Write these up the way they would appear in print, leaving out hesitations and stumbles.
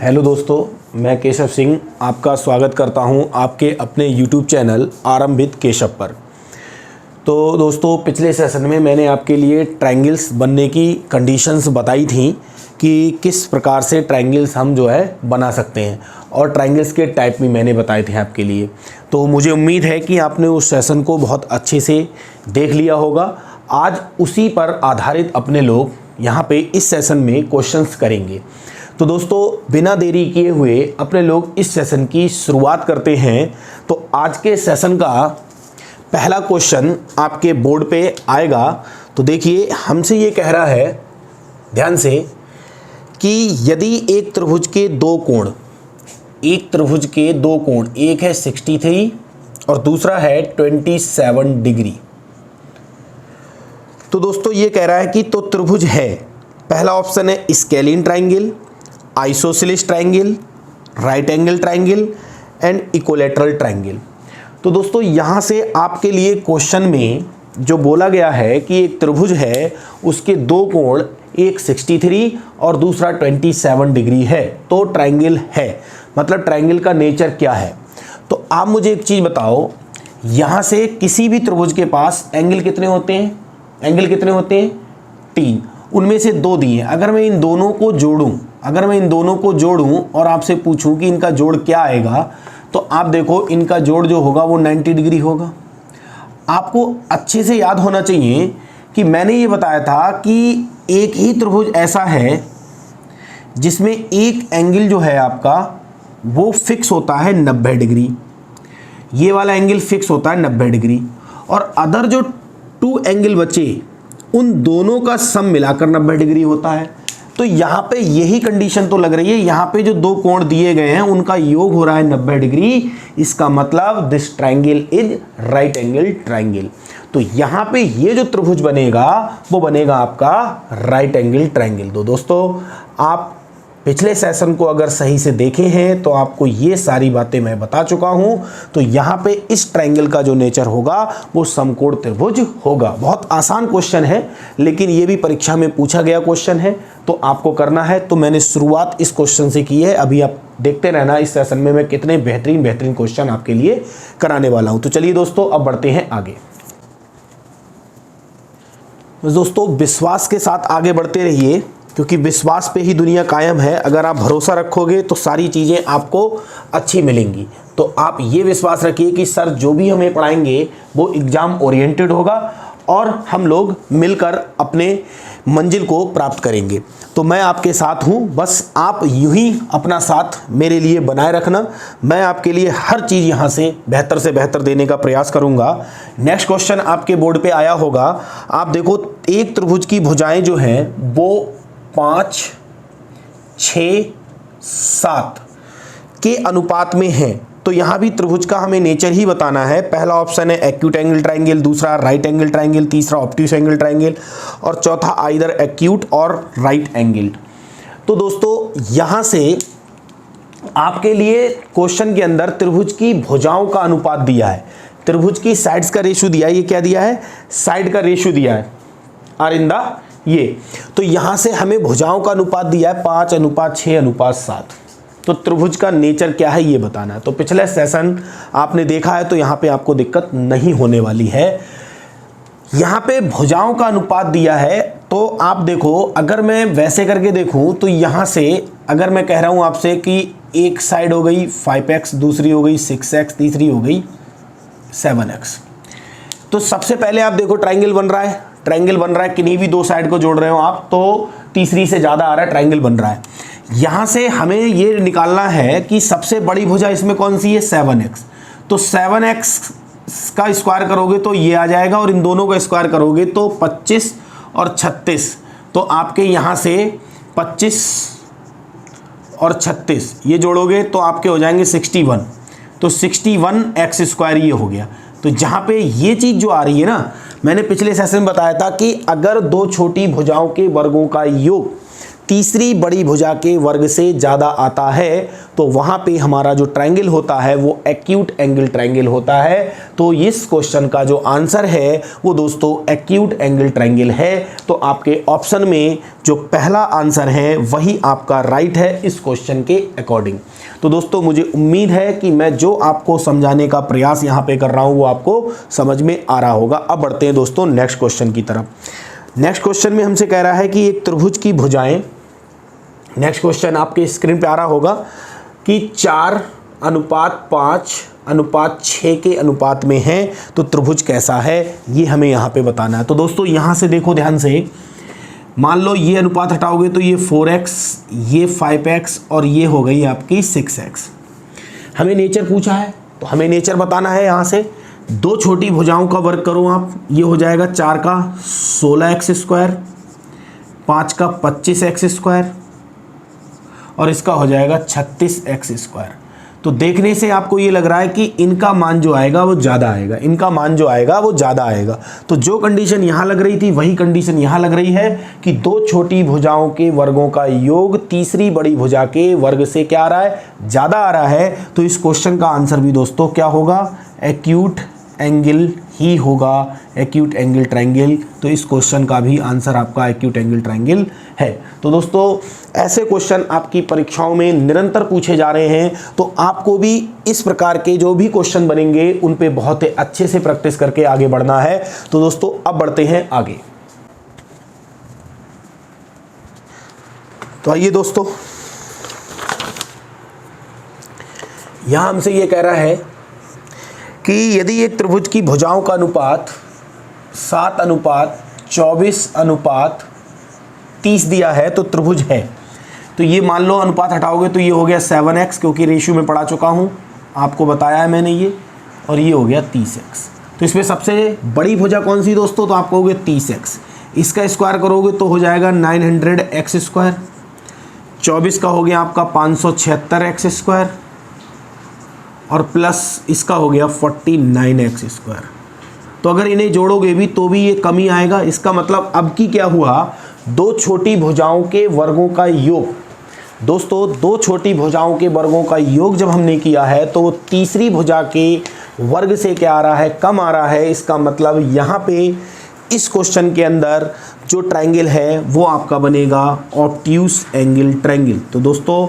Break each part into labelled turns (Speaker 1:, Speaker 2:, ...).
Speaker 1: Hello दोस्तों, मैं केशव सिंह आपका स्वागत करता हूं आपके अपने यूट्यूब चैनल आरंभ विद केशव पर। तो दोस्तों, पिछले सेशन में मैंने आपके लिए ट्रायंगल्स बनने की कंडीशंस बताई थी कि किस प्रकार से ट्रायंगल्स हम जो है बना सकते हैं, और ट्रायंगल्स के टाइप भी मैंने बताए थे आपके लिए। तो मुझे उम्मीद है कि आपने उस सेशन को बहुत अच्छे से देख लिया होगा। आज उसी पर आधारित अपने लोग यहाँ पे इस सेशन में क्वेश्चंस करेंगे। तो दोस्तों, बिना देरी किए हुए अपने लोग इस सेशन की शुरुआत करते हैं। तो आज के सेशन का पहला क्वेश्चन आपके बोर्ड पे आएगा। तो देखिए, हमसे ये कह रहा है, ध्यान से, कि यदि एक त्रिभुज के दो कोण, एक है 63 और दूसरा है 27 डिग्री। तो दोस्तों, ये कह रहा है कि तो त्रिभुज है, पहला ऑप्शन है scalene triangle, isosceles triangle, right angle triangle and equilateral triangle. तो दोस्तों, यहाँ से आपके लिए क्वेश्चन में जो बोला गया है कि एक त्रिभुज है, उसके दो कोण, एक 63 और दूसरा 27 डिग्री है, तो ट्रायंगल है। मतलब ट्रायंगल का नेचर क्या है। तो आप मुझे एक चीज़ बताओ, यहाँ से किसी भी त्रिभुज के पास एंगल कितने होते हैं? एंगल कितने होते हैं? 3। उनमें से 2 दिए। अगर मैं इन दोनों को जोड़ूं और आपसे पूछूं कि इनका जोड़ क्या आएगा, तो आप देखो, इनका जोड़ जो होगा वो 90 डिग्री होगा। आपको अच्छे से याद होना चाहिए कि मैंने ये बताया था कि एक ही त्रिभुज ऐसा है जिसमें एक एंगल जो है आपका वो फिक्स होता है 90 डिग्री। ये वाला एंगल फिक्स होता है 90 डिग्री, और अदर जो 2 एंगल बचे, उन दोनों का सम मिलाकर 90 डिग्री होता है। तो यहाँ पे यही कंडीशन तो लग रही है। यहाँ पे जो 2 कोण दिए गए हैं उनका योग हो रहा है 90 डिग्री। इसका मतलब this triangle is right angle triangle. तो यहाँ पे ये जो त्रिभुज बनेगा वो बनेगा आपका राइट एंगल ट्रायंगल। तो दोस्तों, आप पिछले सेशन को अगर सही से देखे हैं तो आपको ये सारी बातें मैं बता चुका हूं। तो यहाँ पे इस ट्रायंगल का जो नेचर होगा वो समकोण त्रिभुज होगा। बहुत आसान क्वेश्चन है, लेकिन ये भी परीक्षा में पूछा गया क्वेश्चन है, तो आपको करना है। तो मैंने शुरुआत इस क्वेश्चन से की है। अभी आप देखते रहना इस सेशन में मैं कितने बेहतरीन क्वेश्चन आपके लिए कराने वाला हूँ। तो चलिए दोस्तों, अब बढ़ते हैं आगे। दोस्तों, विश्वास के साथ आगे बढ़ते रहिए, क्योंकि विश्वास पे ही दुनिया कायम है। अगर आप भरोसा रखोगे तो सारी चीज़ें आपको अच्छी मिलेंगी। तो आप ये विश्वास रखिए कि सर जो भी हमें पढ़ाएंगे वो एग्ज़ाम ओरिएंटेड होगा और हम लोग मिलकर अपने मंजिल को प्राप्त करेंगे। तो मैं आपके साथ हूँ, बस आप यूं ही अपना साथ मेरे लिए बनाए रखना। मैं आपके लिए हर चीज़ यहाँ से बेहतर देने का प्रयास करूँगा। नेक्स्ट क्वेश्चन आपके बोर्ड पे आया होगा। आप देखो, एक त्रिभुज की भुजाएं जो हैं वो 5, 6, 7 के अनुपात में है। तो यहाँ भी त्रिभुज का हमें नेचर ही बताना है। पहला ऑप्शन है एक्यूट एंगल ट्रायंगल, दूसरा राइट एंगल ट्रायंगल, तीसरा ऑब्ट्यूस एंगल ट्रायंगल, और चौथा आइदर एक्यूट और राइट एंगल। तो दोस्तों, यहाँ से आपके लिए क्वेश्चन के अंदर त्रिभुज की भुजाओं का अनुपात दिया है, त्रिभुज की साइड्स का रेशियो दिया है। ये क्या दिया है? साइड का रेशियो दिया है, आर इन द ये। तो यहां से हमें भुजाओं का अनुपात दिया है 5:6:7। तो त्रिभुज का नेचर क्या है ये बताना है। तो पिछले सेशन आपने देखा है, तो यहां पे आपको दिक्कत नहीं होने वाली है। यहां पे भुजाओं का अनुपात दिया है। तो आप देखो, अगर मैं वैसे करके देखूं तो यहां से अगर मैं कह रहा हूं आपसे कि एक साइड हो गई 5x, दूसरी हो गई 6x, तीसरी हो गई 7x। तो सबसे पहले आप देखो, ट्रायंगल बन रहा है, किन्हीं भी 2 साइड को जोड़ रहे हो आप, तो तीसरी से ज़्यादा आ रहा है, ट्रायंगल बन रहा है। यहाँ से हमें ये निकालना है कि सबसे बड़ी भुजा इसमें कौन सी है? 7x। तो 7x का स्क्वायर करोगे तो ये आ जाएगा, और इन दोनों का स्क्वायर करोगे तो 25 और 36। तो आपके यहाँ से 25 और 36 ये जोड़ोगे तो आपके हो जाएंगे 61। तो 61x स्क्वायर ये हो गया। तो जहाँ पे ये चीज़ जो आ रही है ना, मैंने पिछले सेशन में बताया था कि अगर 2 छोटी भुजाओं के वर्गों का योग तीसरी बड़ी भुजा के वर्ग से ज़्यादा आता है तो वहाँ पे हमारा जो ट्रायंगल होता है वो एक्यूट एंगल ट्रायंगल होता है। तो इस क्वेश्चन का जो आंसर है वो दोस्तों एक्यूट एंगल ट्रायंगल है। तो आपके ऑप्शन में जो पहला आंसर है वही आपका राइट है इस क्वेश्चन के अकॉर्डिंग। तो दोस्तों मुझे उम्मीद है कि मैं जो आपको समझाने का प्रयास यहाँ पे कर रहा हूँ वो आपको समझ में आ रहा होगा। अब बढ़ते हैं दोस्तों नेक्स्ट क्वेश्चन की तरफ। नेक्स्ट क्वेश्चन में हमसे कह रहा है कि एक त्रिभुज की भुजाएं, नेक्स्ट क्वेश्चन आपके स्क्रीन पे आ रहा होगा कि 4:5:6 के अनुपात में है तो त्रिभुज कैसा है, ये हमें यहाँ पे बताना है। तो दोस्तों यहाँ से देखो ध्यान से, मान लो ये अनुपात हटाओगे तो ये 4x, ये 5x और ये हो गई आपकी 6x। हमें नेचर पूछा है तो हमें नेचर बताना है। यहाँ से दो छोटी भुजाओं का वर्ग करो आप, ये हो जाएगा 4 का 16x², 5 का 25x² और इसका हो जाएगा 36x²। तो देखने से आपको ये लग रहा है कि इनका मान जो आएगा वो ज़्यादा आएगा, इनका मान जो आएगा वो ज़्यादा आएगा। तो जो कंडीशन यहाँ लग रही थी वही कंडीशन यहाँ लग रही है कि दो छोटी भुजाओं के वर्गों का योग तीसरी बड़ी भुजा के वर्ग से क्या आ रहा है, ज़्यादा आ रहा है। तो इस क्वेश्चन का आंसर भी दोस्तों क्या होगा, एक्यूट एंगल ही होगा, एक्यूट एंगल ट्रायंगल। तो इस क्वेश्चन का भी आंसर आपका एक्यूट एंगल ट्रायंगल है। तो दोस्तों ऐसे क्वेश्चन आपकी परीक्षाओं में निरंतर पूछे जा रहे हैं, तो आपको भी इस प्रकार के जो भी क्वेश्चन बनेंगे उन पे बहुत ही अच्छे से प्रैक्टिस करके आगे बढ़ना है। तो दोस्तों अब बढ़ते हैं आगे। तो आइए दोस्तों, यहां हमसे ये कह रहा है कि यदि एक त्रिभुज की भुजाओं का अनुपात 7:24:30 दिया है तो त्रिभुज है। तो ये मान लो अनुपात हटाओगे तो ये हो गया 7x, क्योंकि रेशियो में पढ़ा चुका हूँ, आपको बताया है मैंने ये, और ये हो गया 30x। तो इसमें सबसे बड़ी भुजा कौन सी दोस्तों, तो आप कहोगे 30x। इसका स्क्वायर करोगे तो हो जाएगा 900x², 24 का हो गया आपका 576x² और प्लस इसका हो गया 49x²। तो अगर इन्हें जोड़ोगे भी तो भी ये कम ही आएगा। इसका मतलब अब की क्या हुआ, दो छोटी भुजाओं के वर्गों का योग, दोस्तों दो छोटी भुजाओं के वर्गों का योग जब हमने किया है तो वो तीसरी भुजा के वर्ग से क्या आ रहा है, कम आ रहा है। इसका मतलब यहाँ पे इस क्वेश्चन के अंदर जो ट्रायंगल है वो आपका बनेगा ऑब्ट्यूस एंगल ट्रायंगल। तो दोस्तों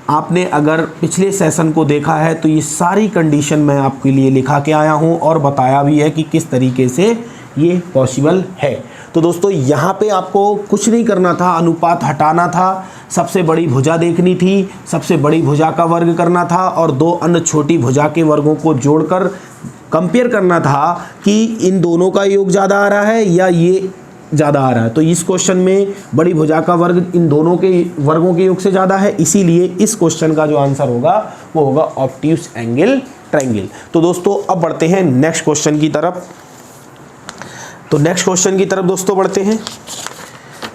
Speaker 1: आपने अगर पिछले सेशन को देखा है तो ये सारी कंडीशन मैं आपके लिए लिखा के आया हूँ और बताया भी है कि किस तरीके से ये पॉसिबल है। तो दोस्तों यहाँ पे आपको कुछ नहीं करना था, अनुपात हटाना था, सबसे बड़ी भुजा देखनी थी, सबसे बड़ी भुजा का वर्ग करना था और दो अन्य छोटी भुजा के वर्गों को जोड़कर कंपेयर करना था कि इन दोनों का योग ज़्यादा आ रहा है या ये ज़्यादा आ रहा है। तो इस क्वेश्चन में बड़ी भुजा का वर्ग इन दोनों के वर्गों के योग से ज़्यादा है, इसीलिए इस क्वेश्चन का जो आंसर होगा वो होगा ऑब्ट्यूस एंगल ट्रायंगल। तो दोस्तों अब बढ़ते हैं नेक्स्ट क्वेश्चन की तरफ। तो नेक्स्ट क्वेश्चन की तरफ दोस्तों बढ़ते हैं।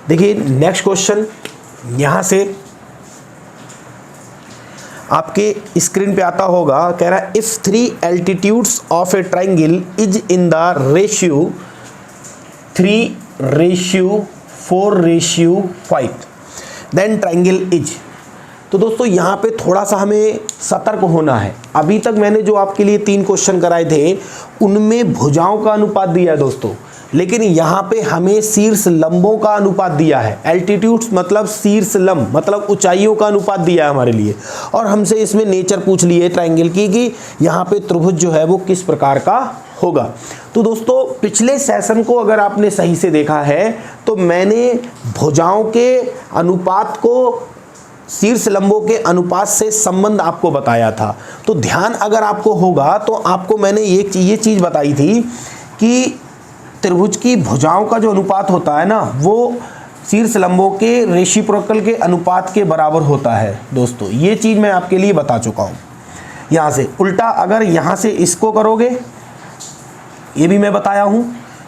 Speaker 1: देखिए नेक्स्ट क्वेश्चन यहाँ से आपके स्क्रीन पे आता होगा, कह रहा है if 3 altitudes of a triangle is in the ratio 3:4:5 then triangle is. तो दोस्तों यहाँ पे थोड़ा सा हमें सतर्क होना है। अभी तक मैंने जो आपके लिए 3 क्वेश्चन कराए थे उनमें भुजाओं का अनुपात दिया है दोस्तों, लेकिन यहाँ पे हमें शीर्ष लंबों का अनुपात दिया है। एल्टीट्यूड्स मतलब शीर्ष लंब मतलब ऊंचाइयों का अनुपात दिया है हमारे लिए, और हमसे इसमें नेचर पूछ ली है ट्रायंगल की कि यहाँ पे त्रिभुज जो है वो किस प्रकार का होगा। तो दोस्तों पिछले सेशन को अगर आपने सही से देखा है तो मैंने भुजाओं के अनुपात को शीर्ष लंबों के अनुपात से संबंध आपको बताया था। तो ध्यान अगर आपको होगा तो आपको मैंने ये चीज़ बताई थी कि त्रिभुज की भुजाओं का जो अनुपात होता है ना वो शीर्ष लंबों के रेसिप्रोकल के अनुपात के बराबर होता है। दोस्तों ये चीज़ मैं आपके लिए बता चुका हूँ। यहाँ से उल्टा अगर यहाँ से इसको करोगे, ये भी मैं बताया हूँ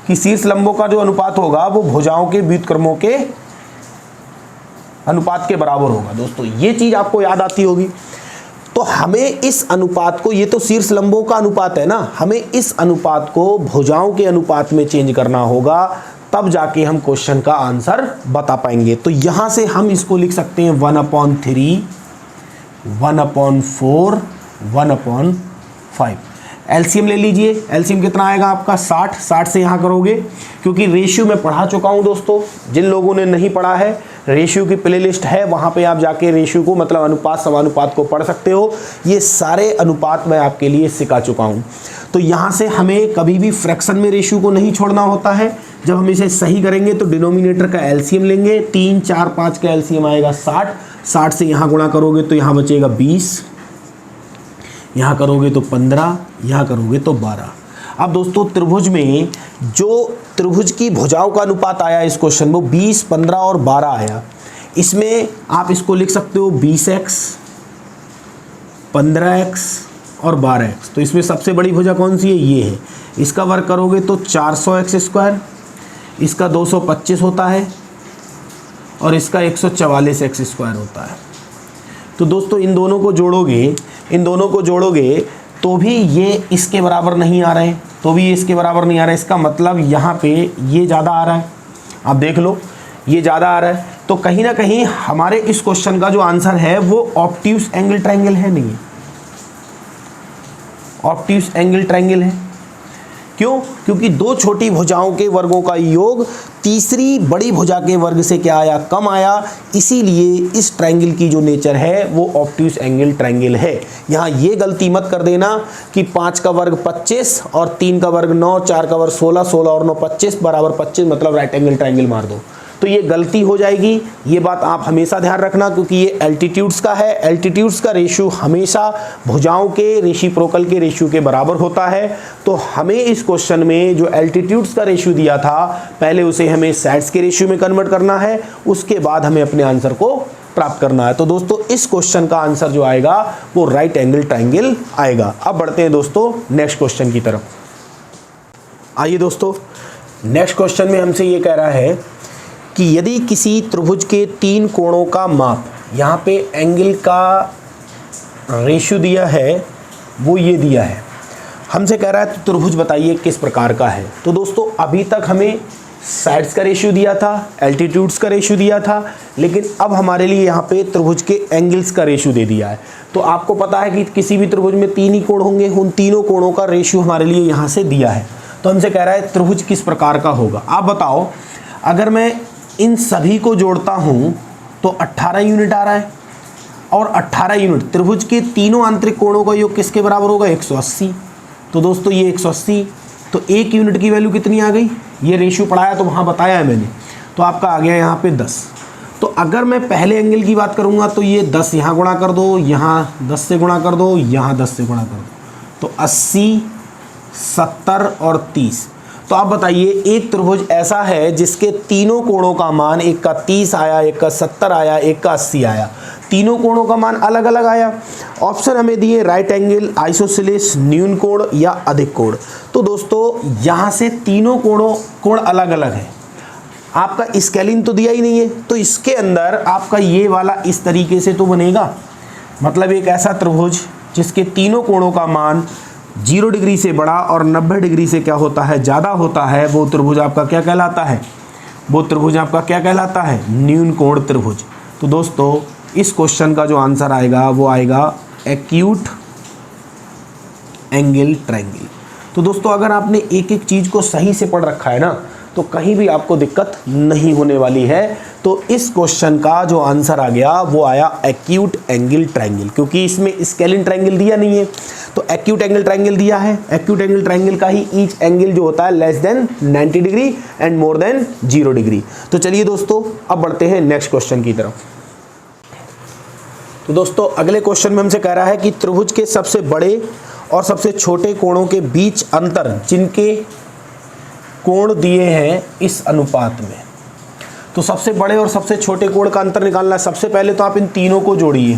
Speaker 1: कि शीर्ष लंबों का जो अनुपात होगा वो भुजाओं के व्युत्क्रमों के अनुपात के बराबर होगा। दोस्तों ये चीज़ आपको याद आती होगी। तो हमें इस अनुपात को, ये तो शीर्ष लंबों का अनुपात है ना, हमें इस अनुपात को भुजाओं के अनुपात में चेंज करना होगा, तब जाके हम क्वेश्चन का आंसर बता पाएंगे। तो यहां से हम इसको लिख सकते हैं 1/3, 1/4, 1/5। एलसीएम ले लीजिए। एलसीएम कितना आएगा आपका 60। 60 से यहाँ करोगे, क्योंकि रेशियो में पढ़ा चुका हूँ दोस्तों। जिन लोगों ने नहीं पढ़ा है, रेशियो की प्लेलिस्ट है, वहाँ पे आप जाके रेशियो को मतलब अनुपात समानुपात को पढ़ सकते हो। ये सारे अनुपात मैं आपके लिए सिखा चुका हूँ। तो यहाँ से हमें कभी भी फ्रैक्शन में रेशियो को नहीं छोड़ना होता है। जब हम इसे सही करेंगे तो डिनोमिनेटर का एलसीएम लेंगे। 3, 4, 5 का एलसीएम आएगा 60। 60 से यहाँ गुणा करोगे तो यहाँ बचेगा 20, यहाँ करोगे तो 15, यहाँ करोगे तो 12। अब दोस्तों त्रिभुज में जो त्रिभुज की भुजाओं का अनुपात आया इस क्वेश्चन में 20, 15 और 12 आया। इसमें आप इसको लिख सकते हो 20x, 15x और 12x। तो इसमें सबसे बड़ी भुजा कौन सी है? ये है। इसका वर्ग करोगे तो 400x², इसका 225 होता है और इसका 144x² होता है। तो दोस्तों इन दोनों को जोड़ोगे तो भी ये इसके बराबर नहीं आ रहे, इसका मतलब यहाँ पे ये ज़्यादा आ रहा है। आप देख लो, ये ज़्यादा आ रहा है। तो कहीं ना कहीं हमारे इस क्वेश्चन का जो आंसर है वो ऑब्ट्यूज एंगल ट्रायंगल है। नहीं है, ऑब्ट्यूज एंगल ट्रायंगल है। क्यों? क्योंकि दो छोटी भुजाओं के वर्गों का योग तीसरी बड़ी भुजा के वर्ग से क्या आया? कम आया। इसीलिए इस ट्रायंगल की जो नेचर है वो ऑब्ट्यूज एंगल ट्रायंगल है। यहाँ ये गलती मत कर देना कि 5 का वर्ग 25 और 3 का वर्ग 9, 4 का वर्ग 16, 16 और 9 25 बराबर 25 मतलब राइट एंगल ट्रायंगल मार दो, तो ये गलती हो जाएगी। ये बात आप हमेशा ध्यान रखना, क्योंकि ये एल्टीट्यूड्स का है। एल्टीट्यूड्स का रेशियो हमेशा भुजाओं के रेसिप्रोकल के रेशियो के बराबर होता है। तो हमें इस क्वेश्चन में जो एल्टीट्यूड्स का रेशियो दिया था, पहले उसे हमें साइड्स के रेशियो में कन्वर्ट करना है, उसके बाद हमें अपने आंसर को प्राप्त करना है। तो दोस्तों इस क्वेश्चन का आंसर जो आएगा वो राइट एंगल ट्रायंगल आएगा। अब बढ़ते हैं दोस्तों नेक्स्ट क्वेश्चन की तरफ। आइए दोस्तों, नेक्स्ट क्वेश्चन में हमसे ये कह रहा है कि यदि किसी त्रिभुज के 3 कोणों का माप, यहाँ पे एंगल का रेशियो दिया है वो ये दिया है, हमसे कह रहा है तो त्रिभुज बताइए किस प्रकार का है। तो दोस्तों अभी तक हमें साइड्स का रेशियो दिया था, एल्टीट्यूड्स का रेशियो दिया था, लेकिन अब हमारे लिए यहाँ पे त्रिभुज के एंगल्स का रेशियो दे दिया है। तो आपको पता है कि किसी भी त्रिभुज में 3 ही कोण होंगे, उन तीनों कोणों का रेशियो हमारे लिए यहाँ से दिया है। तो हमसे कह रहा है त्रिभुज किस प्रकार का होगा। आप बताओ, अगर मैं इन सभी को जोड़ता हूं तो 18 यूनिट आ रहा है, और 18 यूनिट त्रिभुज के तीनों आंतरिक कोणों का योग किसके बराबर होगा? 180। तो दोस्तों ये 180, तो 1 यूनिट की वैल्यू कितनी आ गई? ये रेशियो पढ़ाया तो वहाँ बताया है मैंने, तो आपका आ गया यहाँ पे 10। तो अगर मैं पहले एंगल की बात करूँगा तो ये 10 यहाँ गुणा कर दो, यहाँ 10 से गुणा कर दो, यहाँ 10 से गुणा कर दो, तो 80, 70 और 30। तो आप बताइए, एक त्रिभुज ऐसा है जिसके तीनों कोणों का मान, एक का 30 आया, एक का 70 आया, एक का 80 आया, तीनों कोणों का मान अलग अलग आया। ऑप्शन हमें दिए राइट एंगल, आइसोसेलेस, न्यून कोण या अधिक कोण। तो दोस्तों यहाँ से तीनों कोण अलग अलग है। आपका स्केलिंग तो दिया ही नहीं है, तो इसके अंदर आपका ये वाला इस तरीके से तो बनेगा। मतलब एक ऐसा त्रिभुज जिसके तीनों कोणों का मान 0 डिग्री से बड़ा और 90 डिग्री से क्या होता है? ज़्यादा होता है। वो त्रिभुज आपका क्या कहलाता है? न्यून कोण त्रिभुज। तो दोस्तों इस क्वेश्चन का जो आंसर आएगा वो आएगा एक्यूट एंगल ट्रायंगल। तो दोस्तों अगर आपने एक एक चीज़ को सही से पढ़ रखा है ना, तो कहीं भी आपको दिक्कत नहीं होने वाली है। तो इस क्वेश्चन का जो आंसर आ गया वो आया एक्यूट एंगल ट्रायंगल, क्योंकि इसमें स्केलिन ट्रायंगल दिया नहीं है, तो एक्यूट एंगल ट्रायंगल दिया है। एक्यूट एंगल ट्रायंगल का ही ईच एंगल जो होता है less than 90 degree and more than 0 degree. तो चलिए दोस्तों अब बढ़ते हैं नेक्स्ट क्वेश्चन की तरफ। तो दोस्तों अगले क्वेश्चन में हमसे कह रहा है कि त्रिभुज के सबसे बड़े और सबसे छोटे कोणों के बीच अंतर, जिनके कोण दिए हैं इस अनुपात में। तो सबसे बड़े और सबसे छोटे कोण का अंतर निकालना है। सबसे पहले तो आप इन तीनों को जोड़िए,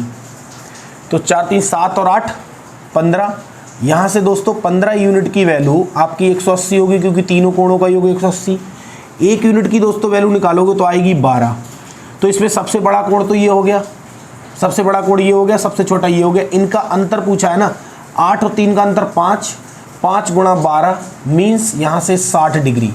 Speaker 1: तो 4 3 7 और 8 15। यहाँ से दोस्तों 15 यूनिट की वैल्यू आपकी 180 होगी, क्योंकि तीनों कोणों का योग 180। 1 यूनिट की दोस्तों वैल्यू निकालोगे तो आएगी 12। तो इसमें सबसे बड़ा कोण तो ये हो गया, सबसे बड़ा कोण ये हो गया, सबसे छोटा ये हो गया। इनका अंतर पूछा है ना, 8 और 3 का अंतर 5, 5 गुणा 12 मीन्स यहाँ से 60 डिग्री।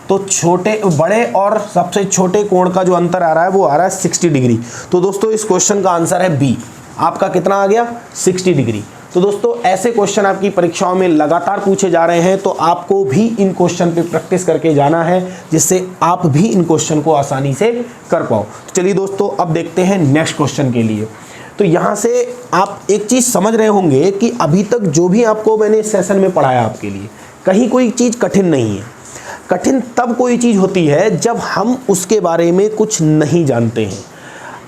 Speaker 1: तो छोटे बड़े और सबसे छोटे कोण का जो अंतर आ रहा है वो आ रहा है 60 डिग्री। तो दोस्तों इस क्वेश्चन का आंसर है बी। आपका कितना आ गया? 60 डिग्री। तो दोस्तों ऐसे क्वेश्चन आपकी परीक्षाओं में लगातार पूछे जा रहे हैं, तो आपको भी इन क्वेश्चन पे प्रैक्टिस करके जाना है, जिससे आप भी इन क्वेश्चन को आसानी से कर पाओ। तो चलिए दोस्तों अब देखते हैं नेक्स्ट क्वेश्चन के लिए। तो यहाँ से आप एक चीज़ समझ रहे होंगे कि अभी तक जो भी आपको मैंने इस सेशन में पढ़ाया आपके लिए, कहीं कोई चीज़ कठिन नहीं है। कठिन तब कोई चीज़ होती है जब हम उसके बारे में कुछ नहीं जानते हैं।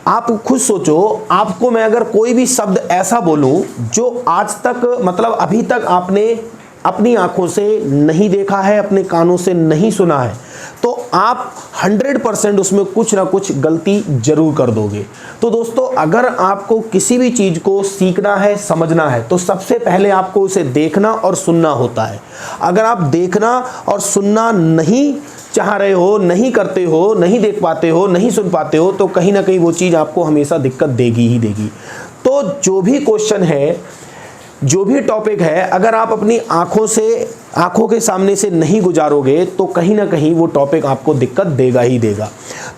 Speaker 1: आप खुद सोचो, आपको मैं अगर कोई भी शब्द ऐसा बोलूं जो आज तक मतलब अभी तक आपने अपनी आंखों से नहीं देखा है, अपने कानों से नहीं सुना है, तो आप 100% उसमें कुछ ना कुछ गलती जरूर कर दोगे। तो दोस्तों अगर आपको किसी भी चीज़ को सीखना है, समझना है, तो सबसे पहले आपको उसे देखना और सुनना होता है। अगर आप देखना और सुनना नहीं चाह रहे हो, नहीं करते हो, नहीं देख पाते हो, नहीं सुन पाते हो, तो कहीं ना कहीं वो चीज़ आपको हमेशा दिक्कत देगी ही देगी। तो जो भी क्वेश्चन है, जो भी टॉपिक है, अगर आप अपनी आंखों के सामने से नहीं गुजारोगे तो कहीं ना कहीं वो टॉपिक आपको दिक्कत देगा ही देगा।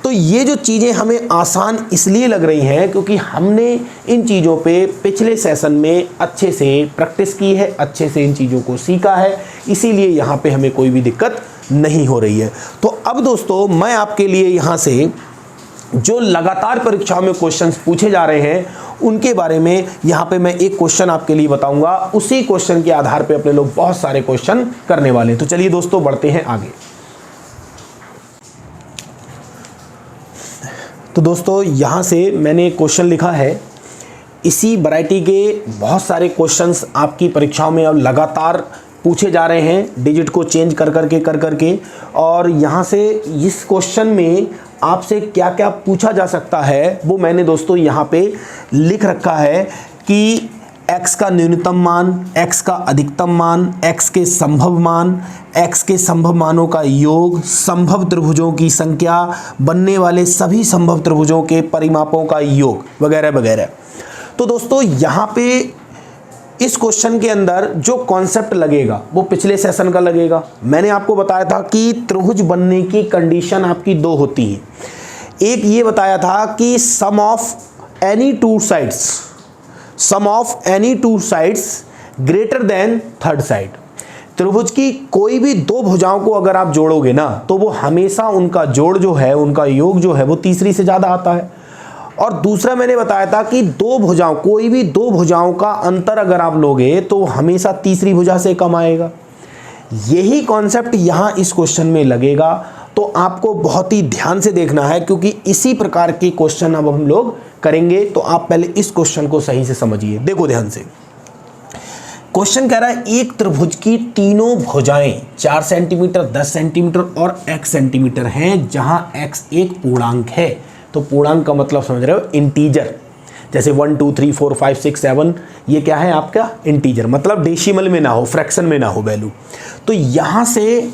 Speaker 1: तो ये जो चीज़ें हमें आसान इसलिए लग रही हैं क्योंकि हमने इन चीज़ों पे पिछले सेशन में अच्छे से प्रैक्टिस की है, अच्छे से इन चीज़ों को सीखा है, इसीलिए यहाँ पे हमें कोई भी दिक्कत नहीं हो रही है। तो अब दोस्तों मैं आपके लिए यहाँ से जो लगातार परीक्षाओं में क्वेश्चंस पूछे जा रहे हैं उनके बारे में यहाँ पे मैं एक क्वेश्चन आपके लिए बताऊंगा। उसी क्वेश्चन के आधार पे अपने लोग बहुत सारे क्वेश्चन करने वाले हैं। तो चलिए दोस्तों बढ़ते हैं आगे। तो दोस्तों यहाँ से मैंने एक क्वेश्चन लिखा है, इसी वैरायटी के बहुत सारे क्वेश्चंस आपकी परीक्षाओं में अब लगातार पूछे जा रहे हैं, डिजिट को चेंज कर करके और यहाँ से इस क्वेश्चन में आपसे क्या क्या पूछा जा सकता है वो मैंने दोस्तों यहाँ पे लिख रखा है कि x का न्यूनतम मान, x का अधिकतम मान, x के संभव मान, x के संभव मानों का योग, संभव त्रिभुजों की संख्या, बनने वाले सभी संभव त्रिभुजों के परिमापों का योग वगैरह वगैरह। तो दोस्तों यहाँ पे इस क्वेश्चन के अंदर जो कॉन्सेप्ट लगेगा वो पिछले सेशन का लगेगा। मैंने आपको बताया था कि त्रिभुज बनने की कंडीशन आपकी दो होती है। एक ये बताया था कि sum of any two sides greater than third side. त्रिभुज की कोई भी दो भुजाओं को अगर आप जोड़ोगे ना तो वो हमेशा उनका जोड़ जो है, उनका योग जो है वो तीसरी से ज़्यादा आता है। और दूसरा मैंने बताया था कि कोई भी दो भुजाओं का अंतर अगर आप लोगे तो हमेशा तीसरी भुजा से कम आएगा। यही कॉन्सेप्ट यहाँ इस क्वेश्चन में लगेगा, तो आपको बहुत ही ध्यान से देखना है क्योंकि इसी प्रकार के क्वेश्चन अब हम लोग करेंगे। तो आप पहले इस क्वेश्चन को सही से समझिए, देखो ध्यान से। क्वेश्चन कह रहा है एक त्रिभुज की तीनों भुजाएं 4 सेंटीमीटर, 10 सेंटीमीटर और x सेंटीमीटर हैं, जहां x एक पूर्णांक है। तो पूर्णांक का मतलब समझ रहे हो, इंटीजर। जैसे 1 2 3 4 5 6 7 ये क्या है आपका इंटीजर, मतलब डेसिमल में ना हो, फ्रैक्शन में ना हो वैल्यू। तो यहाँ से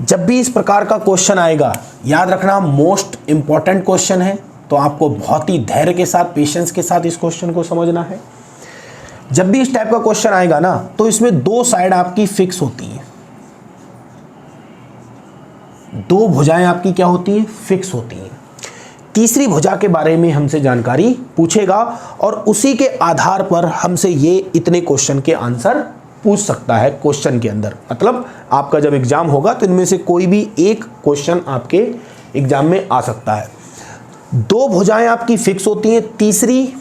Speaker 1: जब भी इस प्रकार का क्वेश्चन आएगा, याद रखना मोस्ट इंपॉर्टेंट क्वेश्चन है, तो आपको बहुत ही धैर्य के साथ, पेशेंस के साथ इस क्वेश्चन को समझना है। जब भी इस टाइप का क्वेश्चन आएगा ना तो इसमें दो साइड आपकी फिक्स होती है, दो भुजाएं आपकी क्या होती है, फिक्स होती हैं। तीसरी भुजा के बारे में हमसे जानकारी पूछेगा और उसी के आधार पर हमसे ये इतने क्वेश्चन के आंसर पूछ सकता है क्वेश्चन के अंदर। मतलब आपका जब एग्जाम होगा तो इनमें से कोई भी एक क्वेश्चन आपके एग्जाम में आ सकता है। दो भुजाएं आपकी फिक्स होती हैं, तीसरी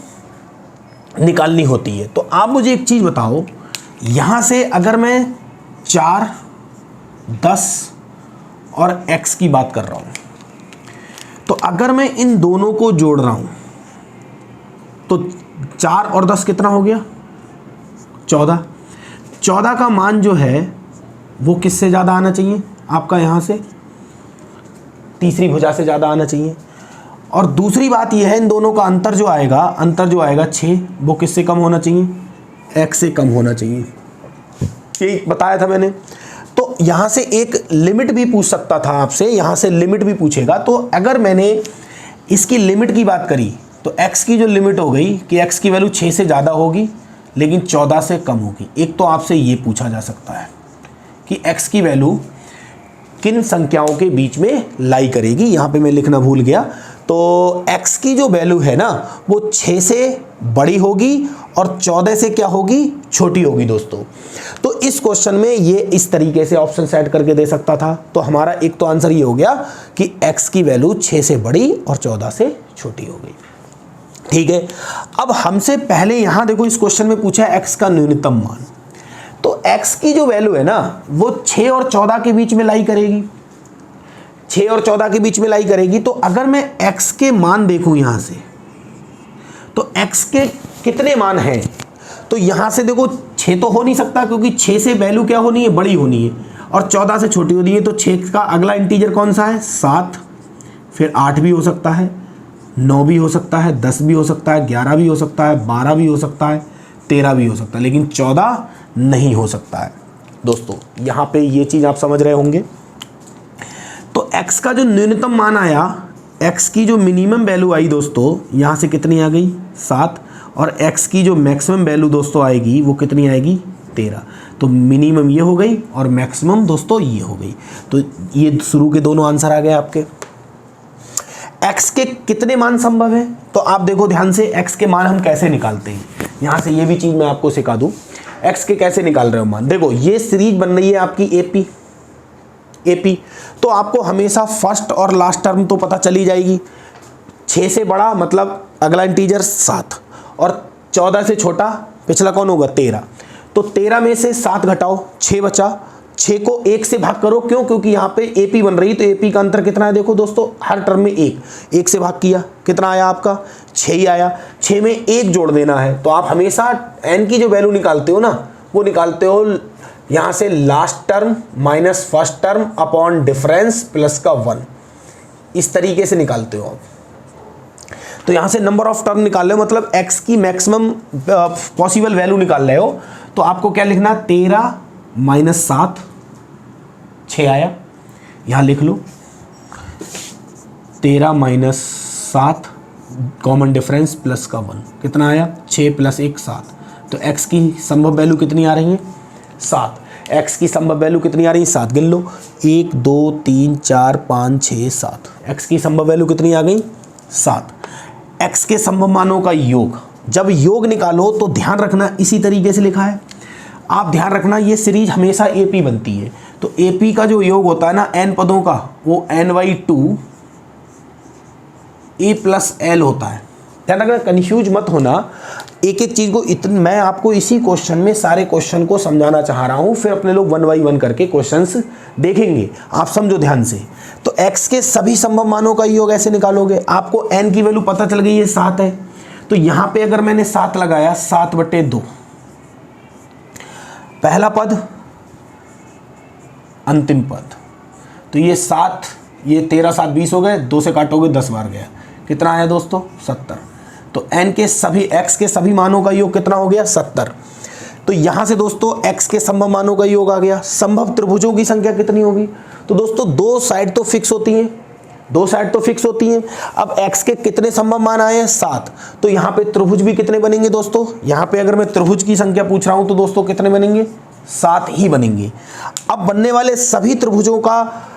Speaker 1: निकालनी होती है। तो आप मुझे एक चीज बताओ, यहां से अगर मैं 4, 10 और x की बात कर रहा हूं, तो अगर मैं इन दोनों को जोड़ रहा हूं तो 4 और 10 कितना हो गया, 14। 14 का मान जो है वो किससे ज़्यादा आना चाहिए आपका, यहाँ से तीसरी भुजा से ज़्यादा आना चाहिए। और दूसरी बात यह है, इन दोनों का अंतर जो आएगा 6, वो किससे कम होना चाहिए, x से कम होना चाहिए। यही बताया था मैंने। तो यहाँ से एक लिमिट भी पूछ सकता था आपसे, यहाँ से लिमिट भी पूछेगा। तो अगर मैंने इसकी लिमिट की बात करी तो x की जो लिमिट हो गई कि x की वैल्यू 6 से ज़्यादा होगी लेकिन 14 से कम होगी। एक तो आपसे ये पूछा जा सकता है कि x की वैल्यू किन संख्याओं के बीच में लाई करेगी। यहाँ पे मैं लिखना भूल गया। तो x की जो वैल्यू है ना वो 6 से बड़ी होगी और 14 से क्या होगी, छोटी होगी दोस्तों। तो इस क्वेश्चन में ये इस तरीके से ऑप्शन सेट करके दे सकता था। तो हमारा एक तो आंसर ये हो गया कि x की वैल्यू 6 से बड़ी और 14 से छोटी हो गई। ठीक है, अब हमसे पहले यहां देखो इस क्वेश्चन में पूछा है x का न्यूनतम मान। तो x की जो वैल्यू है ना वो 6 और 14 के बीच में लाई करेगी, 6 और 14 के बीच में लाई करेगी। तो अगर मैं x के मान देखूं यहां से, तो x के कितने मान हैं, तो यहां से देखो 6 तो हो नहीं सकता क्योंकि 6 से वैल्यू क्या होनी है, बड़ी होनी है, और 14 से छोटी होनी है। तो 6 का अगला इंटीजर कौन सा है, 7, फिर 8 भी हो सकता है, 9 भी हो सकता है, 10 भी हो सकता है, 11 भी हो सकता है, 12 भी हो सकता है, 13 भी हो सकता है, लेकिन 14 नहीं हो सकता है दोस्तों। यहाँ पे ये चीज़ आप समझ रहे होंगे। तो x का जो न्यूनतम मान आया, x की जो मिनिमम वैल्यू आई दोस्तों, यहाँ से कितनी आ गई, 7, और x की जो मैक्सिमम वैल्यू दोस्तों आएगी वो कितनी आएगी, 13। तो मिनिमम ये हो गई और मैक्सिमम दोस्तों ये हो गई। तो ये शुरू के दोनों आंसर आ गए आपके। x के कितने मान संभव है, तो आप देखो ध्यान से x के मान हम कैसे निकालते हैं। यहाँ से ये भी चीज़ मैं आपको सिखा दूँ, x के कैसे निकाल रहे हो मान। देखो ये सीरीज बन रही है आपकी AP, तो आपको हमेशा फर्स्ट और लास्ट टर्म तो पता चली जाएगी। 6 से बड़ा मतलब अगला इंटीजर 7, और 14 से छोटा पिछला कौन होगा, 13। तो 13 में से 7 घटाओ, 6 बचा, 6 को 1 से भाग करो। क्यों, क्योंकि यहाँ पे AP बन रही, तो AP का अंतर कितना है, देखो दोस्तों हर टर्म में 1 से भाग किया, कितना आया आपका, 6 ही आया। 6 में 1 जोड़ देना है। तो आप हमेशा n की जो वैल्यू निकालते हो ना, वो निकालते हो यहाँ से last term minus first term upon difference plus का 1, इस तरीके से निकालते हो आप। तो यहाँ से नंबर ऑफ टर्म निकाल रहे हो, मतलब x की मैक्सिमम पॉसिबल वैल्यू निकाल रहे हो। तो आपको क्या लिखना, 13 माइनस 7, 6 आया, यहाँ लिख लो 13 माइनस 7 कॉमन डिफरेंस प्लस का 1, कितना आया, 6 प्लस 1 7। तो x की संभव वैल्यू कितनी आ रही है, 7। x की संभव वैल्यू कितनी आ रही है, 7 गिन लो, 1 2 3 4 5 6 7। x की संभव वैल्यू कितनी आ गई, 7। x के संभव मानों का योग, जब योग निकालो तो ध्यान रखना इसी तरीके से लिखा है। आप ध्यान रखना ये सीरीज हमेशा AP बनती है। तो AP का जो योग होता है ना n पदों का, वो n/2 A प्लस L होता है। ध्यान रखना, कन्फ्यूज मत होना एक एक चीज़ को। मैं आपको इसी क्वेश्चन में सारे क्वेश्चन को समझाना चाह रहा हूँ, फिर अपने लोग 1 बाई 1 करके क्वेश्चंस देखेंगे, आप समझो ध्यान से। तो x के सभी संभव मानों का योग ऐसे निकालोगे। आपको n की वैल्यू पता चल गई, ये 7 है। तो यहाँ पे अगर मैंने 7 लगाया, 7/2, पहला पद अंतिम पद, तो ये 7, ये 13 7 20 हो गए, 2 से काटोगे 10 बार गया, कितना आया दोस्तों, 70। तो n के सभी x के सभी मानों का योग कितना हो गया, 70। तो यहाँ से दोस्तों x के संभव मानों का योग आ गया। संभव त्रिभुजों की संख्या कितनी होगी, तो दोस्तों 2 साइड तो फिक्स होती हैं, 2 साइड तो फिक्स होती हैं। अब x के कितने संभव मान आए हैं, 7। तो यहाँ पे त्रिभुज भी कितने बनेंगे दोस्तों, यहाँ पे अगर मैं त्रिभुज की संख्या पूछ रहा हूँ तो दोस्तों कितने बनेंगे, 7 ही बनेंगे। अब बनने वाले सभी त्रिभुजों का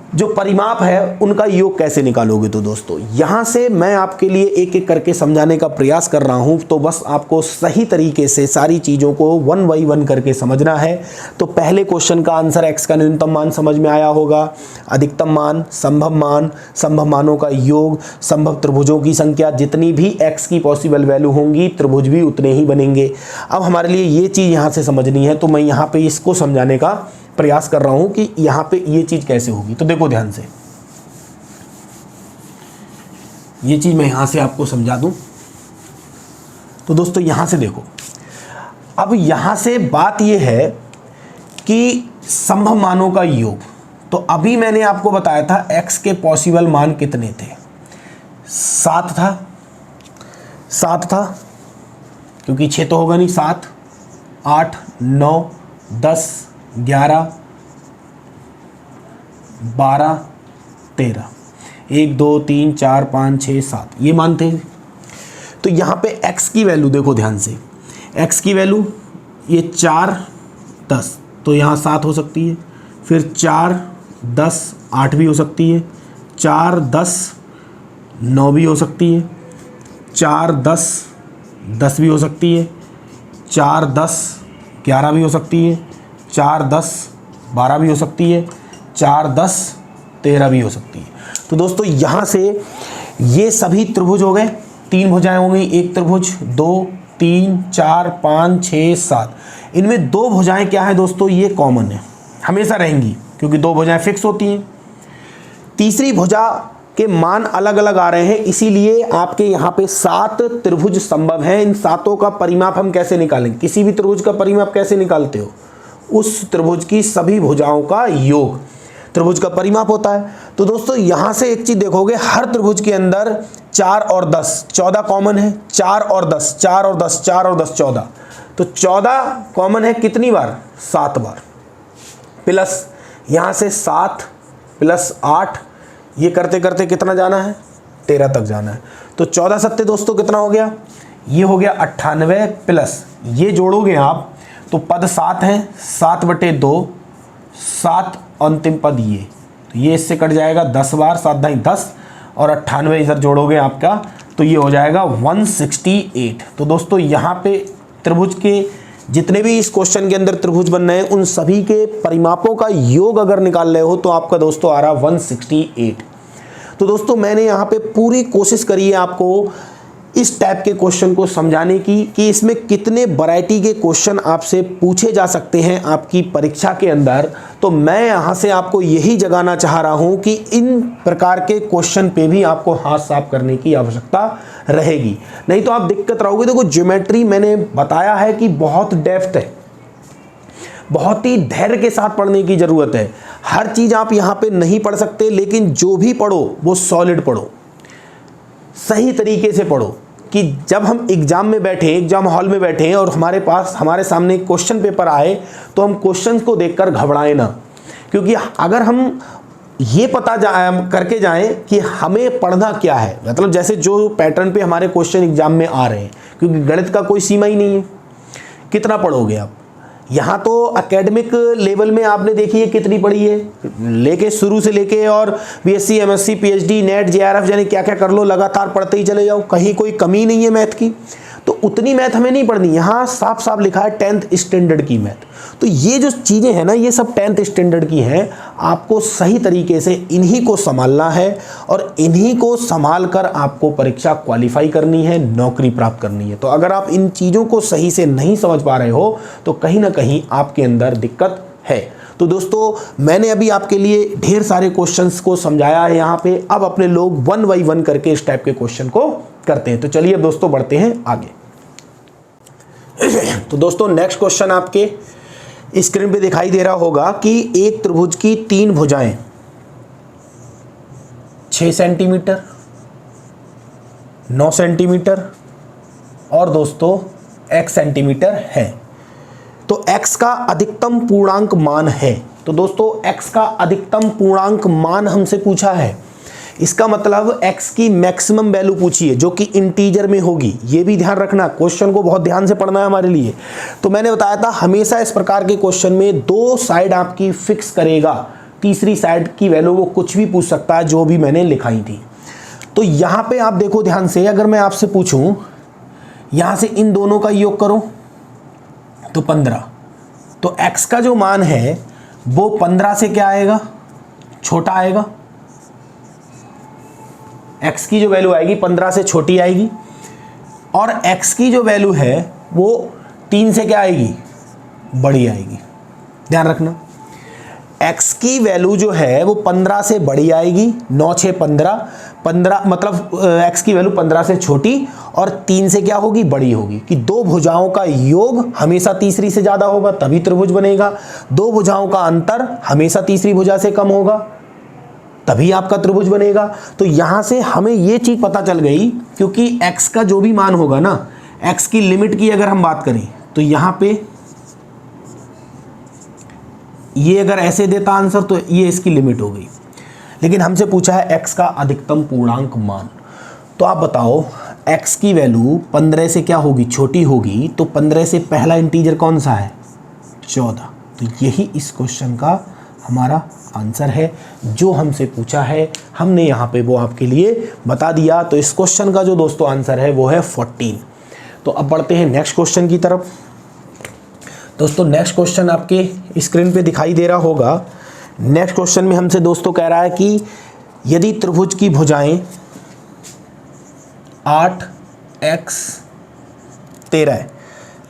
Speaker 1: जो परिमाप है उनका योग कैसे निकालोगे, तो दोस्तों यहाँ से मैं आपके लिए एक एक करके समझाने का प्रयास कर रहा हूँ। तो बस आपको सही तरीके से सारी चीज़ों को 1 बाई 1 करके समझना है। तो पहले क्वेश्चन का आंसर x का न्यूनतम मान समझ में आया होगा, अधिकतम मान, संभव मानों का योग, संभव त्रिभुजों की संख्या, जितनी भी x की पॉसिबल वैल्यू होंगी त्रिभुज भी उतने ही बनेंगे। अब हमारे लिए ये चीज़ यहाँ से समझनी है, तो मैं यहाँ पे इसको समझाने का प्रयास कर रहा हूं कि यहां पे ये चीज कैसे होगी। तो देखो ध्यान से, ये चीज मैं यहां से आपको समझा दूं। तो दोस्तों यहां से देखो, अब यहां से बात ये है कि संभव मानों का योग। तो अभी मैंने आपको बताया था x के पॉसिबल मान कितने थे, 7 था, क्योंकि 6 तो होगा नहीं, 7 8 9 10 11 12 13, 1 2 3 4 5 6 7 ये मान थे। तो यहाँ पे x की वैल्यू देखो ध्यान से, x की वैल्यू ये 4 10, तो यहाँ 7 हो सकती है, फिर 4 10 8 भी हो सकती है, 4 10 9 भी हो सकती है, 4 10 10 भी हो सकती है, 4 10 11 भी हो सकती है, 4 10 12 भी हो सकती है, 4 10 13 भी हो सकती है। तो दोस्तों यहाँ से ये सभी त्रिभुज हो गए, 3 भुजाएं हो गई, एक त्रिभुज, 2 3 4 5 6 7। इनमें 2 भुजाएं क्या है दोस्तों, ये कॉमन है, हमेशा रहेंगी क्योंकि 2 भुजाएं फिक्स होती हैं। तीसरी भुजा के मान अलग अलग आ रहे हैं, इसीलिए आपके यहाँ पे 7 त्रिभुज संभव हैं। इन 7 का परिमाप हम कैसे निकालेंगे, किसी भी त्रिभुज का परिमाप कैसे निकालते हो, उस त्रिभुज की सभी भुजाओं का योग त्रिभुज का परिमाप होता है। तो दोस्तों यहाँ से एक चीज देखोगे, हर त्रिभुज के अंदर 4 और 10 14 कॉमन है, 4 और 10 4 और 10 4 और 10 14, तो 14 कॉमन है कितनी बार, 7 बार, प्लस यहाँ से 7 प्लस 8, ये करते करते कितना जाना है, 13 तक जाना है। तो 14 सत्ते दोस्तों कितना हो गया, ये हो गया 98, प्लस ये जोड़ोगे आप तो पद 7 है, 7/2 7 अंतिम पद ये, तो ये इससे कट जाएगा 10 बार, 7 दाई 10 और 98 इधर जोड़ोगे आपका तो ये हो जाएगा 168। तो दोस्तों यहाँ पे त्रिभुज के जितने भी इस क्वेश्चन के अंदर त्रिभुज बन रहे हैं उन सभी के परिमापों का योग अगर निकाल रहे हो तो आपका दोस्तों आ रहा 168। तो दोस्तों मैंने यहाँ पे पूरी कोशिश करी है आपको इस टाइप के क्वेश्चन को समझाने की कि इसमें कितने वैरायटी के क्वेश्चन आपसे पूछे जा सकते हैं आपकी परीक्षा के अंदर। तो मैं यहाँ से आपको यही जगाना चाह रहा हूँ कि इन प्रकार के क्वेश्चन पे भी आपको हाथ साफ करने की आवश्यकता रहेगी, नहीं तो आप दिक्कत रहोगे। देखो ज्योमेट्री मैंने बताया है कि बहुत डेप्थ है, बहुत ही धैर्य के साथ पढ़ने की ज़रूरत है। हर चीज़ आप यहाँ पे नहीं पढ़ सकते, लेकिन जो भी पढ़ो वो सॉलिड पढ़ो, सही तरीके से पढ़ो कि जब हम एग्जाम में बैठे, एग्जाम हॉल में बैठे और हमारे सामने क्वेश्चन पेपर आए तो हम क्वेश्चंस को देखकर घबराएं ना, क्योंकि अगर हम ये पता करके जाएं कि हमें पढ़ना क्या है, मतलब जैसे जो पैटर्न पे हमारे क्वेश्चन एग्जाम में आ रहे हैं, क्योंकि गणित का कोई सीमा ही नहीं है, कितना पढ़ोगे आप। यहाँ तो एकेडमिक लेवल में आपने देखी है कितनी पढ़ी है, लेके शुरू से लेके और BSc MSc PhD net JRF जाने क्या क्या कर लो, लगातार पढ़ते ही चले जाओ, कहीं कोई कमी नहीं है मैथ की। तो उतनी मैथ हमें नहीं पढ़नी, यहाँ साफ साफ लिखा है 10th स्टैंडर्ड की मैथ। तो ये जो चीज़ें हैं ना, ये सब 10th स्टैंडर्ड की हैं, आपको सही तरीके से इन्हीं को संभालना है और इन्हीं को संभाल कर आपको परीक्षा क्वालिफाई करनी है, नौकरी प्राप्त करनी है। तो अगर आप इन चीज़ों को सही से नहीं समझ पा रहे हो तो कहीं ना कहीं आपके अंदर दिक्कत है। तो दोस्तों मैंने अभी आपके लिए ढेर सारे क्वेश्चंस को समझाया है यहाँ पे, अब अपने लोग 1 बाय 1 करके इस टाइप के क्वेश्चन को करते हैं। तो चलिए अब दोस्तों बढ़ते हैं आगे। तो दोस्तों नेक्स्ट क्वेश्चन आपके स्क्रीन पे दिखाई दे रहा होगा कि एक त्रिभुज की 3 भुजाएं 6 सेंटीमीटर, 9 सेंटीमीटर और दोस्तों x सेंटीमीटर है। तो x का अधिकतम पूर्णांक मान है। तो दोस्तों x का अधिकतम पूर्णांक मान हमसे पूछा है, इसका मतलब x की मैक्सिमम वैल्यू पूछी है जो कि इंटीजर में होगी। ये भी ध्यान रखना, क्वेश्चन को बहुत ध्यान से पढ़ना है हमारे लिए। तो मैंने बताया था हमेशा इस प्रकार के क्वेश्चन में 2 साइड आपकी फिक्स करेगा, तीसरी साइड की वैल्यू वो कुछ भी पूछ सकता है, जो भी मैंने लिखाई थी। तो यहाँ पे आप देखो ध्यान से, अगर मैं आपसे पूछूं यहाँ से इन दोनों का योग करो तो 15, तो x का जो मान है वो 15 से क्या आएगा, छोटा आएगा। x की जो वैल्यू आएगी 15 से छोटी आएगी, और x की जो वैल्यू है वो 3 से क्या आएगी, बड़ी आएगी। ध्यान रखना, x की वैल्यू जो है वो 15 से बड़ी आएगी, 9 6 15 मतलब x की वैल्यू 15 से छोटी और 3 से क्या होगी, बड़ी होगी। कि 2 भुजाओं का योग हमेशा तीसरी से ज़्यादा होगा तभी त्रिभुज बनेगा, 2 भुजाओं का अंतर हमेशा तीसरी भुजा से कम होगा तभी आपका त्रिभुज बनेगा। तो यहाँ से हमें ये चीज़ पता चल गई, क्योंकि x का जो भी मान होगा ना, x की लिमिट की अगर हम बात करें तो यहाँ पे ये अगर ऐसे देता आंसर तो ये इसकी लिमिट हो गई, लेकिन हमसे पूछा है x का अधिकतम पूर्णांक मान। तो आप बताओ x की वैल्यू 15 से क्या होगी, छोटी होगी, तो 15 से पहला इंटीजर कौन सा है, 14। तो यही इस क्वेश्चन का हमारा आंसर है जो हमसे पूछा है, हमने यहाँ पे वो आपके लिए बता दिया। तो इस क्वेश्चन का जो दोस्तों आंसर है वो है 14। तो अब बढ़ते हैं नेक्स्ट क्वेश्चन की तरफ। दोस्तों नेक्स्ट क्वेश्चन आपके स्क्रीन पे दिखाई दे रहा होगा। नेक्स्ट क्वेश्चन में हमसे दोस्तों कह रहा है कि यदि त्रिभुज की भुजाएं 8x 13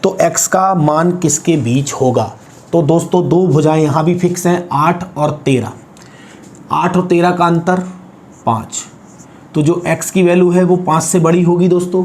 Speaker 1: तो x का मान किसके बीच होगा। तो दोस्तों दो भुजाएं यहाँ भी फिक्स हैं, 8 और 13। 8 और 13 का अंतर 5, तो जो x की वैल्यू है वो 5 से बड़ी होगी दोस्तों,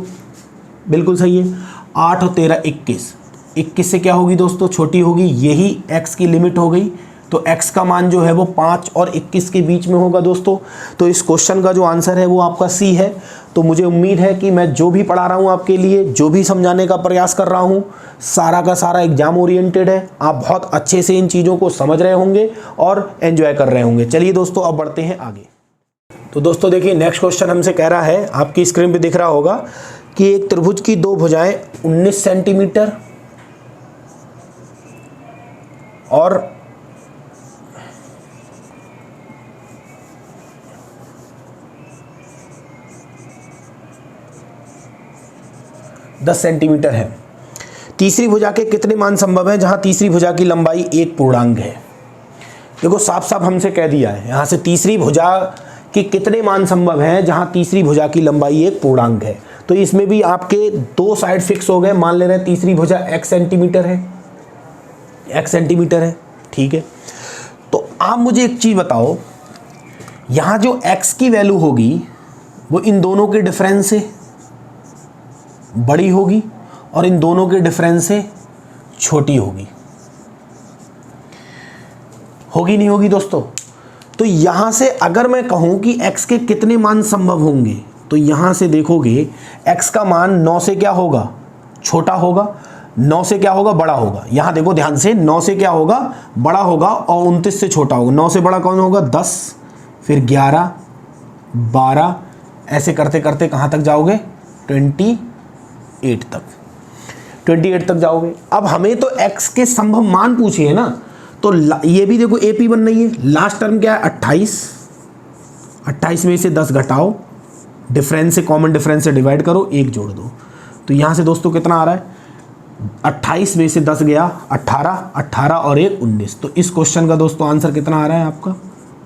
Speaker 1: बिल्कुल सही है। 8 और 13 21, 21 से क्या होगी दोस्तों, छोटी होगी, यही x की लिमिट हो गई। तो x का मान जो है वो 5 और 21 के बीच में होगा दोस्तों। तो इस क्वेश्चन का जो आंसर है वो आपका सी है। तो मुझे उम्मीद है कि मैं जो भी पढ़ा रहा हूँ आपके लिए, जो भी समझाने का प्रयास कर रहा हूँ, सारा का सारा एग्जाम ओरिएंटेड है। आप बहुत अच्छे से इन चीज़ों को समझ रहे होंगे और एंजॉय कर रहे होंगे। चलिए दोस्तों अब बढ़ते हैं आगे। तो दोस्तों देखिए नेक्स्ट क्वेश्चन हमसे कह रहा है, आपकी स्क्रीन पर दिख रहा होगा कि एक त्रिभुज की दो भुजाएं 19 सेंटीमीटर और 10 सेंटीमीटर है। तीसरी भुजा के कितने मान संभव है जहां तीसरी भुजा की लंबाई एक पूर्णांक है। देखो साफ साफ हमसे कह दिया है यहां से, तीसरी भुजा के कितने मान संभव हैं जहां तीसरी भुजा की लंबाई एक पूर्णांक है। तो इसमें भी आपके दो साइड फिक्स हो गए। मान ले रहे हैं तीसरी भुजा x सेंटीमीटर है, x सेंटीमीटर है, ठीक है। तो आप मुझे एक चीज बताओ, यहां जो x की वैल्यू होगी वो इन दोनों के डिफरेंस से बड़ी होगी और इन दोनों के डिफरेंस से छोटी होगी नहीं होगी दोस्तों। तो यहां से अगर मैं कहूं कि x के कितने मान संभव होंगे, तो यहां से देखोगे x का मान 9 से क्या होगा, छोटा होगा, 9 से क्या होगा, बड़ा होगा। यहां देखो ध्यान से, 9 से क्या होगा, बड़ा होगा, और 29 से छोटा होगा। 9 से बड़ा कौन होगा, 10, फिर 11, 12, ऐसे करते करते कहां तक जाओगे, 28 तक जाओगे। अब हमें तो x के संभव मान पूछे है ना, तो ये भी देखो AP बन रही है। लास्ट टर्म क्या है, 28 में से 10 घटाओ, डिफरेंस से, कॉमन डिफरेंस से डिवाइड करो, 1 जोड़ दो। तो यहाँ से दोस्तों कितना आ रहा है, 28 में से 10 गया 18 और 1 19। तो इस क्वेश्चन का दोस्तों आंसर कितना आ रहा है आपका,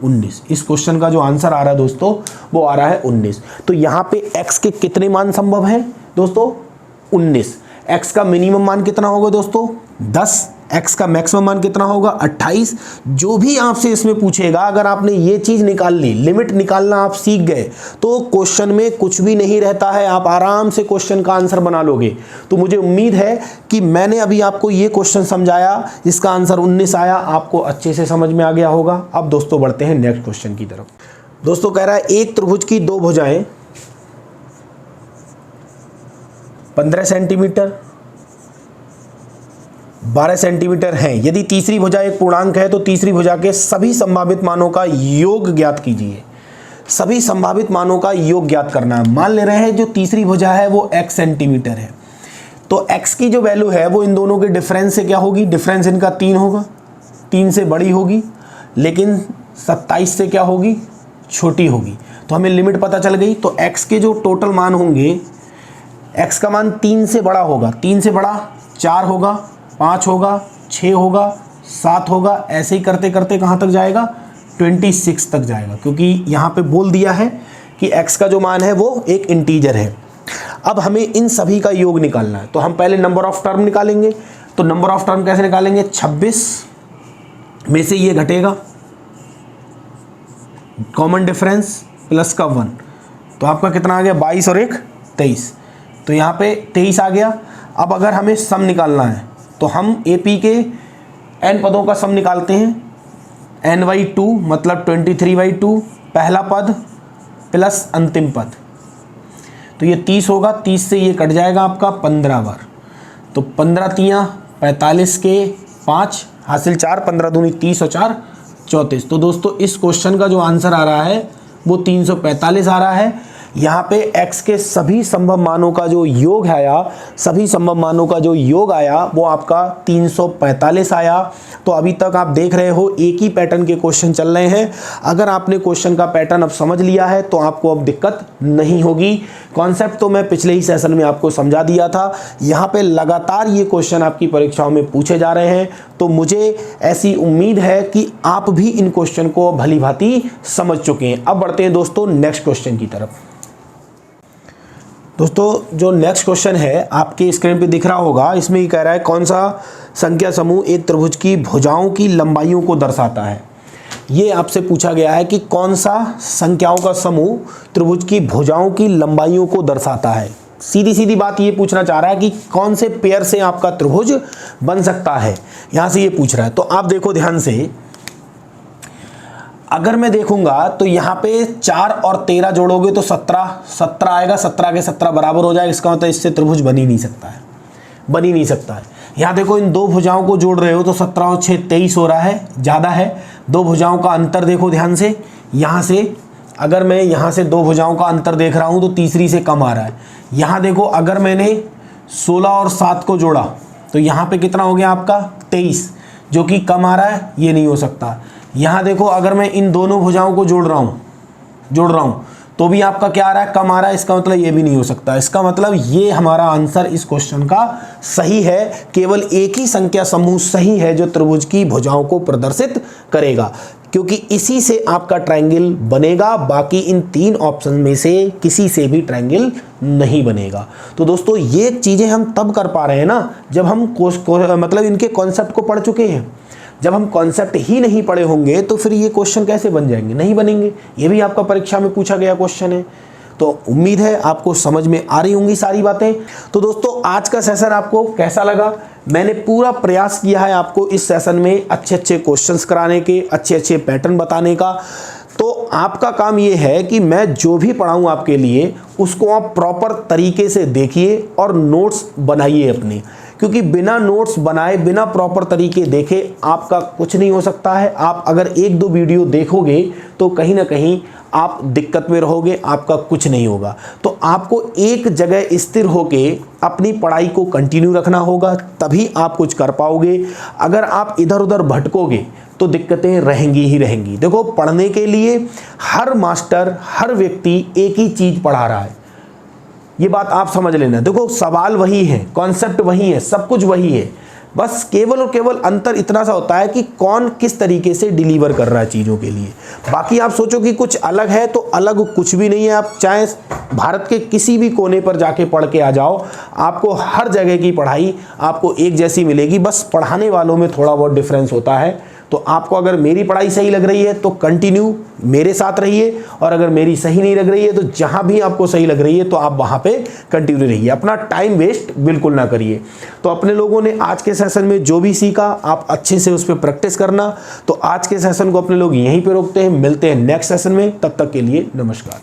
Speaker 1: 19। इस क्वेश्चन का जो आंसर आ रहा है दोस्तों वो आ रहा है 19। तो यहाँ पे x के कितने मान संभव है दोस्तों, 19। x का मिनिमम मान कितना होगा दोस्तों, 10। x का मैक्सिमम मान कितना होगा, 28। जो भी आपसे इसमें पूछेगा, अगर आपने ये चीज़ निकाल ली, लिमिट निकालना आप सीख गए, तो क्वेश्चन में कुछ भी नहीं रहता है, आप आराम से क्वेश्चन का आंसर बना लोगे। तो मुझे उम्मीद है कि मैंने अभी आपको ये क्वेश्चन समझाया, इसका आंसर 19 आया, आपको अच्छे से समझ में आ गया होगा। अब दोस्तों बढ़ते हैं नेक्स्ट क्वेश्चन की तरफ। दोस्तों कह रहा है एक त्रिभुज की दो भुजाएं 15 सेंटीमीटर 12 सेंटीमीटर हैं। यदि तीसरी भुजा एक पूर्णांक है तो तीसरी भुजा के सभी संभावित मानों का योग ज्ञात कीजिए। सभी संभावित मानों का योग ज्ञात करना है। मान ले रहे हैं जो तीसरी भुजा है वो x सेंटीमीटर है, तो x की जो वैल्यू है वो इन दोनों के डिफरेंस से क्या होगी, डिफरेंस इनका 3 होगा, 3 से बड़ी होगी, लेकिन 27 से क्या होगी, छोटी होगी। तो हमें लिमिट पता चल गई। तो x के जो टोटल मान होंगे, x का मान 3 से बड़ा होगा, 3 से बड़ा 4 होगा, 5 होगा, 6 होगा, 7 होगा, ऐसे ही करते करते कहाँ तक जाएगा, 26 तक जाएगा, क्योंकि यहाँ पे बोल दिया है कि x का जो मान है वो एक इंटीजर है। अब हमें इन सभी का योग निकालना है, तो हम पहले नंबर ऑफ टर्म निकालेंगे। तो नंबर ऑफ टर्म कैसे निकालेंगे, 26 में से ये घटेगा, कॉमन डिफरेंस प्लस का 1, तो आपका कितना आ गया, 22 और 1 23। तो यहाँ पे 23 आ गया। अब अगर हमें सम निकालना है तो हम AP के n पदों का सम निकालते हैं, n/2 मतलब 23/2 पहला पद प्लस अंतिम पद, तो ये 30 होगा, 30 से ये कट जाएगा आपका 15 बार, तो 15 तियाँ 45 के 5 हासिल 4, 15 दूनी 30 और 4 34। तो दोस्तों इस क्वेश्चन का जो आंसर आ रहा है वो 345 आ रहा है। यहाँ पे x के सभी संभव मानों का जो योग आया, सभी संभव मानों का जो योग आया वो आपका 345 आया। तो अभी तक आप देख रहे हो एक ही पैटर्न के क्वेश्चन चल रहे हैं। अगर आपने क्वेश्चन का पैटर्न अब समझ लिया है तो आपको अब दिक्कत नहीं होगी। कॉन्सेप्ट तो मैं पिछले ही सेशन में आपको समझा दिया था। यहाँ पे लगातार ये क्वेश्चन आपकी परीक्षाओं में पूछे जा रहे हैं, तो मुझे ऐसी उम्मीद है कि आप भी इन क्वेश्चन को भली भांति समझ चुके हैं। अब बढ़ते हैं दोस्तों नेक्स्ट क्वेश्चन की तरफ। दोस्तों जो नेक्स्ट क्वेश्चन है आपके स्क्रीन पे दिख रहा होगा, इसमें ये कह रहा है कौन सा संख्या समूह एक त्रिभुज की भुजाओं की लंबाइयों को दर्शाता है। ये आपसे पूछा गया है कि कौन सा संख्याओं का समूह त्रिभुज की भुजाओं की लंबाइयों को दर्शाता है। सीधी सीधी बात ये पूछना चाह रहा है कि कौन से पेयर से आपका त्रिभुज बन सकता है, यहाँ से ये पूछ रहा है। तो आप देखो ध्यान से, अगर मैं देखूंगा तो यहाँ पे 4 और 13 जोड़ोगे तो 17 आएगा, 17 के 17 बराबर हो जाएगा। इसका मतलब इससे त्रिभुज बन ही नहीं सकता है, बन ही नहीं सकता है। यहाँ देखो इन दो भुजाओं को जोड़ रहे हो तो 17 और 6 23 हो रहा है, ज़्यादा है। दो भुजाओं का अंतर देखो ध्यान से, यहाँ से अगर मैं यहाँ से दो भुजाओं का अंतर देख रहा हूँ तो तीसरी से कम आ रहा है। यहाँ देखो अगर मैंने 16 और 7 को जोड़ा तो यहाँ पे कितना हो गया आपका 23, जो कि कम आ रहा है, ये नहीं हो सकता। यहाँ देखो अगर मैं इन दोनों भुजाओं को जोड़ रहा हूँ तो भी आपका क्या आ रहा है, कम आ रहा है। इसका मतलब ये भी नहीं हो सकता। इसका मतलब ये हमारा आंसर इस क्वेश्चन का सही है। केवल एक ही संख्या समूह सही है जो त्रिभुज की भुजाओं को प्रदर्शित करेगा, क्योंकि इसी से आपका ट्रायंगल बनेगा। बाकी इन 3 ऑप्शन में से किसी से भी ट्रायंगल नहीं बनेगा। तो दोस्तों ये चीज़ें हम तब कर पा रहे हैं ना जब हम मतलब इनके कॉन्सेप्ट को पढ़ चुके हैं। जब हम कॉन्सेप्ट ही नहीं पढ़े होंगे तो फिर ये क्वेश्चन कैसे बन जाएंगे, नहीं बनेंगे। ये भी आपका परीक्षा में पूछा गया क्वेश्चन है। तो उम्मीद है आपको समझ में आ रही होंगी सारी बातें। तो दोस्तों आज का सेशन आपको कैसा लगा? मैंने पूरा प्रयास किया है आपको इस सेशन में अच्छे अच्छे क्वेश्चंस कराने के, अच्छे अच्छे पैटर्न बताने का। तो आपका काम ये है कि मैं जो भी पढ़ाऊँ आपके लिए उसको आप प्रॉपर तरीके से देखिए और नोट्स बनाइए अपने, क्योंकि बिना नोट्स बनाए, बिना प्रॉपर तरीके देखे आपका कुछ नहीं हो सकता है। आप अगर 1-2 वीडियो देखोगे तो कहीं ना कहीं आप दिक्कत में रहोगे, आपका कुछ नहीं होगा। तो आपको एक जगह स्थिर होके अपनी पढ़ाई को कंटिन्यू रखना होगा, तभी आप कुछ कर पाओगे। अगर आप इधर उधर भटकोगे तो दिक्कतें रहेंगी ही रहेंगी। देखो पढ़ने के लिए हर मास्टर, हर व्यक्ति एक ही चीज़ पढ़ा रहा है, ये बात आप समझ लेना। देखो सवाल वही है, कॉन्सेप्ट वही है, सब कुछ वही है। बस केवल और केवल अंतर इतना सा होता है कि कौन किस तरीके से डिलीवर कर रहा है चीज़ों के लिए। बाकी आप सोचो कि कुछ अलग है तो अलग कुछ भी नहीं है। आप चाहे भारत के किसी भी कोने पर जाके पढ़ के आ जाओ, आपको हर जगह की पढ़ाई आपको एक जैसी मिलेगी। बस पढ़ाने वालों में थोड़ा बहुत डिफरेंस होता है। तो आपको अगर मेरी पढ़ाई सही लग रही है तो कंटिन्यू मेरे साथ रहिए, और अगर मेरी सही नहीं लग रही है तो जहां भी आपको सही लग रही है तो आप वहां पे कंटिन्यू रहिए। अपना टाइम वेस्ट बिल्कुल ना करिए। तो अपने लोगों ने आज के सेशन में जो भी सीखा आप अच्छे से उस पर प्रैक्टिस करना। तो आज के सेशन को अपने लोग यहीं पे रोकते हैं, मिलते हैं नेक्स्ट सेशन में। तब तक के लिए नमस्कार।